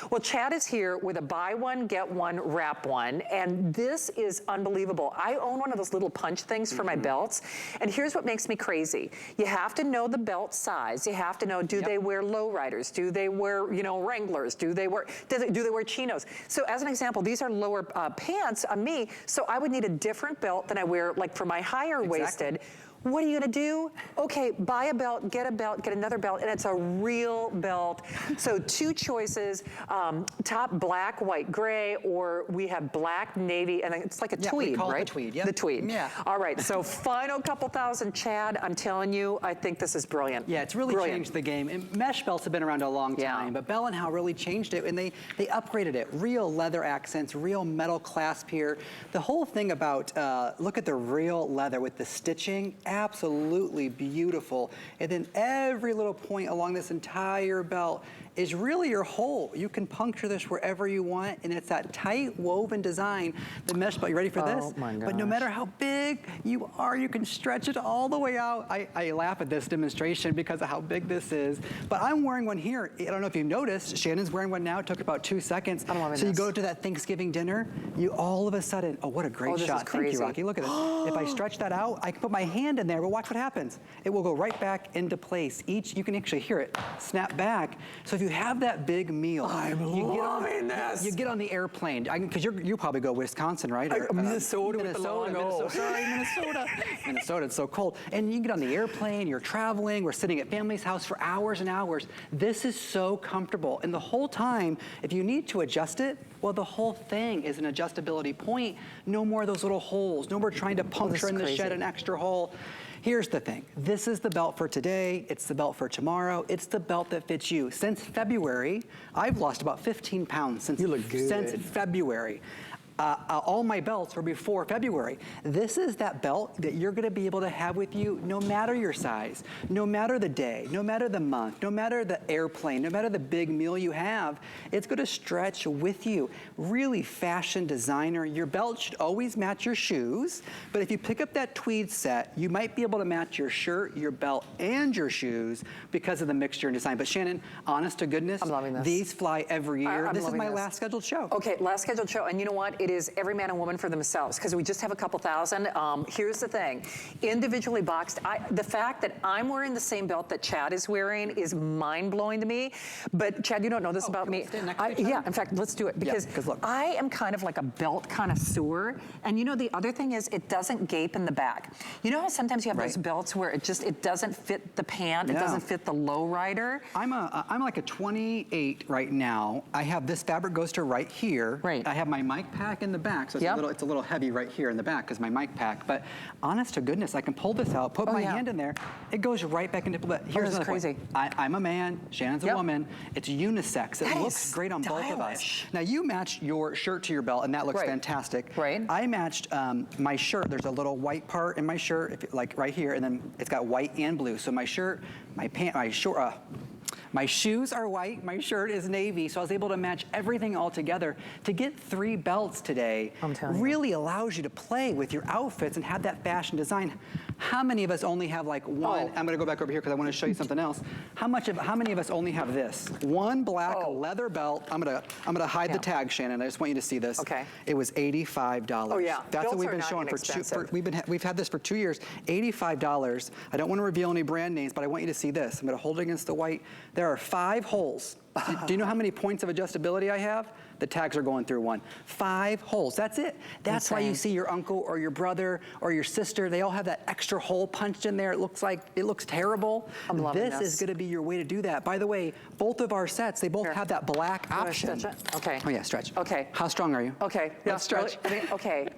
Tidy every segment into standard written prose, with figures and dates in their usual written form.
Well, Chad is here with a buy one, get one, wrap one, and this is unbelievable. I own one of those little punch things for my belts, and here's what makes me crazy. You have to know the belt size. You have to know, do they wear lowriders? Do they wear, you know, Wranglers? Do they wear chinos? So as an example, these are lower pants on me, so I would need a different belt than I wear, like for my higher waisted. What are you gonna do? Okay, buy a belt, get another belt, and it's a real belt. So 2 choices, top black, white, gray, or we have black, navy, and it's like a tweed, we call right? it the tweed, yep. The tweed. Yeah. All right, so final couple thousand, Chad, I'm telling you, I think this is brilliant. Yeah, it's really changed the game. And mesh belts have been around a long time, but Bell & Howell really changed it, and they upgraded it. Real leather accents, real metal clasp here. The whole thing about, look at the real leather with the stitching, absolutely beautiful. And then every little point along this entire belt is really your hole. You can puncture this wherever you want, and it's that tight woven design. The mesh belt, you ready for this? Oh my gosh. But no matter how big you are, you can stretch it all the way out. I laugh at this demonstration because of how big this is. But I'm wearing one here. I don't know if you've noticed, Shannon's wearing one now. It took about 2 seconds. I'm loving so you this. go to that Thanksgiving dinner, you all of a sudden, oh, what a great shot. Thank you, Rocky. Look at this. If I stretch that out, I can put my hand in there, but watch what happens. It will go right back into place. You can actually hear it snap back. So if you have that big meal, you get on the airplane, because you probably go Wisconsin, right? Minnesota. Minnesota, it's so cold. And you get on the airplane, you're traveling, we're sitting at family's house for hours and hours. This is so comfortable. And the whole time, if you need to adjust it, well, the whole thing is an adjustability point. No more of those little holes. No more trying to puncture in the shed an extra hole. Here's the thing. This is the belt for today. It's the belt for tomorrow. It's the belt that fits you. Since February, I've lost about 15 pounds since February. All my belts were before February. This is that belt that you're gonna be able to have with you no matter your size, no matter the day, no matter the month, no matter the airplane, no matter the big meal you have, it's gonna stretch with you. Really fashion designer. Your belt should always match your shoes, but if you pick up that tweed set, you might be able to match your shirt, your belt, and your shoes because of the mixture and design. But Shannon, honest to goodness, I'm loving this. These fly every year. This is my last scheduled show. Okay, last scheduled show, and you know what? It is every man and woman for themselves, because we just have a couple thousand. Here's the thing, individually boxed, the fact that I'm wearing the same belt that Chad is wearing is mind-blowing to me. But Chad, you don't know this about me. Yeah, in fact, let's do it, because I am kind of like a belt connoisseur, and you know, the other thing is it doesn't gape in the back. You know how sometimes you have those belts where it doesn't fit the pant, it doesn't fit the low rider? I'm like a 28 right now. I have this fabric goes to right here. I have my mic pack in the back. So it's a little heavy right here in the back because my mic pack. But honest to goodness, I can pull this out, put my hand in there, it goes right back into. But here's another crazy. I'm a man, Shannon's a woman. It's unisex. It looks great on both of us. Now you matched your shirt to your belt, and that looks fantastic. I matched my shirt. There's a little white part in my shirt, like right here, and then it's got white and blue. So my shirt, my pant, my shoes are white, my shirt is navy, so I was able to match everything all together. To get 3 belts today really allows you to play with your outfits and have that fashion design. How many of us only have like one? I'm gonna go back over here because I want to show you something else. How many of us only have this? One black leather belt. I'm gonna hide the tag, Shannon. I just want you to see this. It was $85. Oh yeah, that's what we've been showing for we've had this for 2 years. $85. I don't want to reveal any brand names, but I want you to see this. I'm gonna hold it against the white. There are 5 holes. Do you know how many points of adjustability I have? The tags are going through 1. 5 holes, that's it. That's why you see your uncle or your brother or your sister, they all have that extra hole punched in there. It looks terrible. I'm loving this. This is gonna be your way to do that. By the way, both of our sets, they both have that black option. Stretch it? Okay. Oh yeah, stretch. Okay. How strong are you? Okay. Let's stretch. Okay.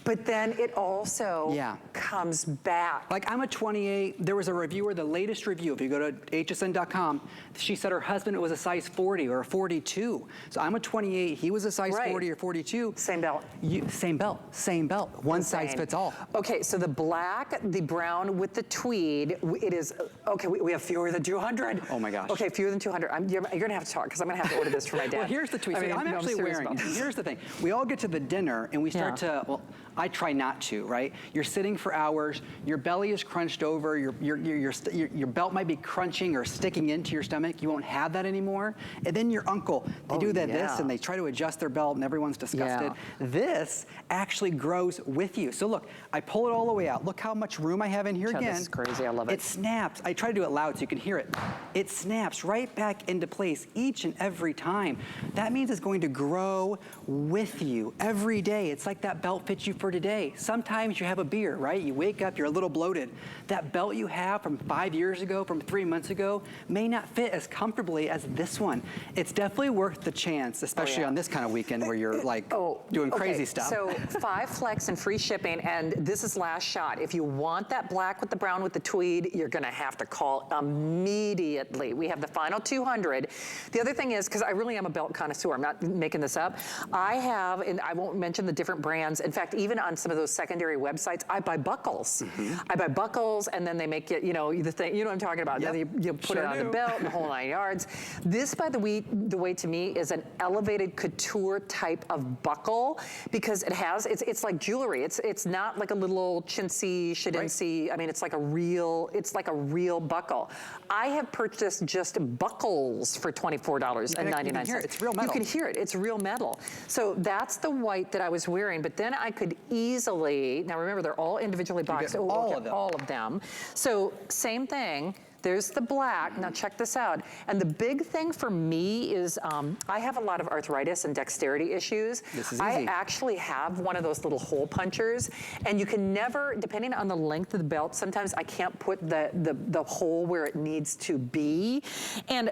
But then it also comes back. Like I'm a 28, there was a reviewer, the latest review, if you go to hsn.com, she said her husband was a size 40 or a 42. So I'm a 28, he was a size 40 or 42. Same belt. Same belt. One size fits all. Okay, so the black, the brown with the tweed, it is, okay, we have fewer than 200. Oh my gosh. Okay, fewer than 200. You're gonna have to talk, because I'm gonna have to order this for my dad. Well, here's the tweed. I'm actually wearing, here's the thing. We all get to the dinner and we start to, I try not to, right? You're sitting for hours, your belly is crunched over, your belt might be crunching or sticking into your stomach. You won't have that anymore. And then your uncle, they do this and they try to adjust their belt and everyone's disgusted. This actually grows with you. So look, I pull it all the way out. Look how much room I have in here again. This is crazy, I love it. It snaps. I try to do it loud so you can hear it. It snaps right back into place each and every time. That means it's going to grow with you every day. It's like that belt fits you for today. Sometimes you have a beer, right? You wake up, you're a little bloated. That belt you have from 5 years ago, from 3 months ago, may not fit as comfortably as this one. It's definitely worth the chance, especially on this kind of weekend where you're like doing crazy stuff. So 5 flex and free shipping, and this is last shot. If you want that black with the brown with the tweed, you're gonna have to call immediately. We have the final 200. The other thing is, because I really am a belt connoisseur, I'm not making this up, I have, and I won't mention the different brands. In fact, even on some of those secondary websites, I buy buckles. I buy buckles, and then they make it, you know, the thing, you know what I'm talking about. Yep. Then you put it on the belt and the whole 9 yards. This, by the way to me, is an elevated couture type of buckle because it has, it's like jewelry. It's not like a little old chintzy, shedincy. I mean, it's like a real buckle. I have purchased just buckles for $24.99. It's real metal. You can hear it. It's real metal. So that's the white that I was wearing, but then I could easily, now remember, they're all individually boxed. All of them. All of them. So same thing. There's the black. Now check this out. And the big thing for me is I have a lot of arthritis and dexterity issues. This is I easy. actually have one of those little hole punchers, and you can never, depending on the length of the belt, sometimes I can't put the hole where it needs to be. And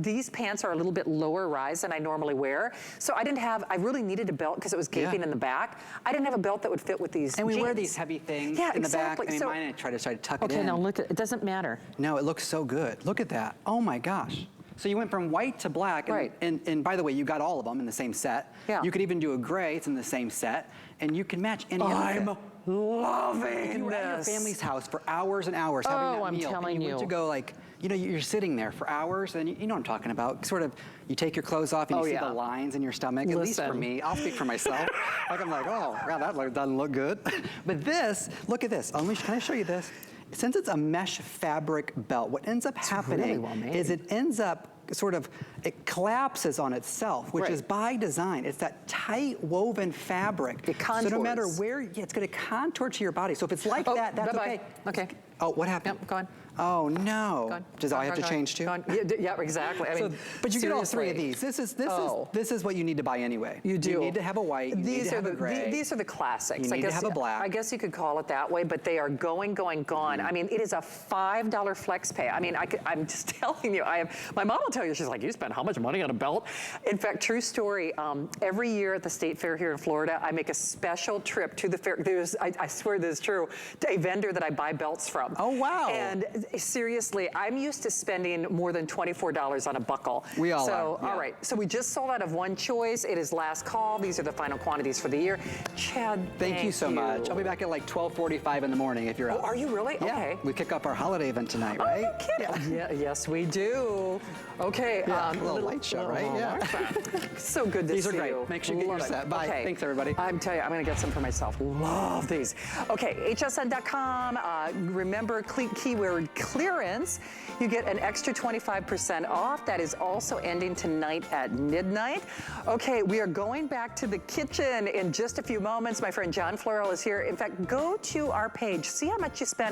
these pants are a little bit lower rise than I normally wear. So I really needed a belt because it was gaping in the back. I didn't have a belt that would fit with these And we jeans. wear these heavy things in the back. I mean, mine, I try to tuck it in. Okay, now look, it doesn't matter. No, it looks so good. Look at that. Oh my gosh. So you went from white to black, and by the way, you got all of them in the same set. Yeah. You could even do a gray, it's in the same set, and you can match any outfit. I'm loving If you were at your this. family's house for hours and hours having that I'm meal, telling and you went to go like, you know, you're sitting there for hours, and you know what I'm talking about. Sort of, you take your clothes off and you see the lines in your stomach. At least for me, I'll speak for myself. Like I'm like, oh, wow, that doesn't look good. But this, look at this. Can I show you this? Since it's a mesh fabric belt, what ends up happening is it ends up it collapses on itself, which is by design. It's that tight woven fabric. It contours. So no matter where, it's gonna contour to your body. So if it's like that, that's okay. Okay. Oh, what happened? Yep, go on. Oh no. Does I have to change too? Yeah, exactly. I mean, but you get all 3 of these. This is what you need to buy anyway. You do. You need to have a white, you need to have a gray. These are the classics. You need to have a black. I guess you could call it that way, but they are gone. I mean, it is a $5 flex pay. I mean, I'm just telling you, my mom will tell you, she's like, you spend how much money on a belt? In fact, true story, every year at the state fair here in Florida, I make a special trip to the fair. I swear this is true, to a vendor that I buy belts from. Oh, wow. And seriously, I'm used to spending more than $24 on a buckle. We all are. All right, so we just sold out of one choice. It is last call. These are the final quantities for the year. Chad, thank you so much. I'll be back at like 12:45 in the morning if you're out. Oh, are you really? Yeah. Okay. We kick off our holiday event tonight, right? Oh, no kidding. Yeah, yes, we do. Okay. A little light show, right? Yeah. So good to see you. These are great. Make sure you get your set. Bye. Okay. Thanks, everybody. I'm telling you, I'm going to get some for myself. Love these. Okay, hsn.com. Remember, keyword clearance. You get an extra 25% off. That is also ending tonight at midnight. Okay, we are going back to the kitchen in just a few moments. My friend John Florell is here. In fact, go to our page. See how much you spend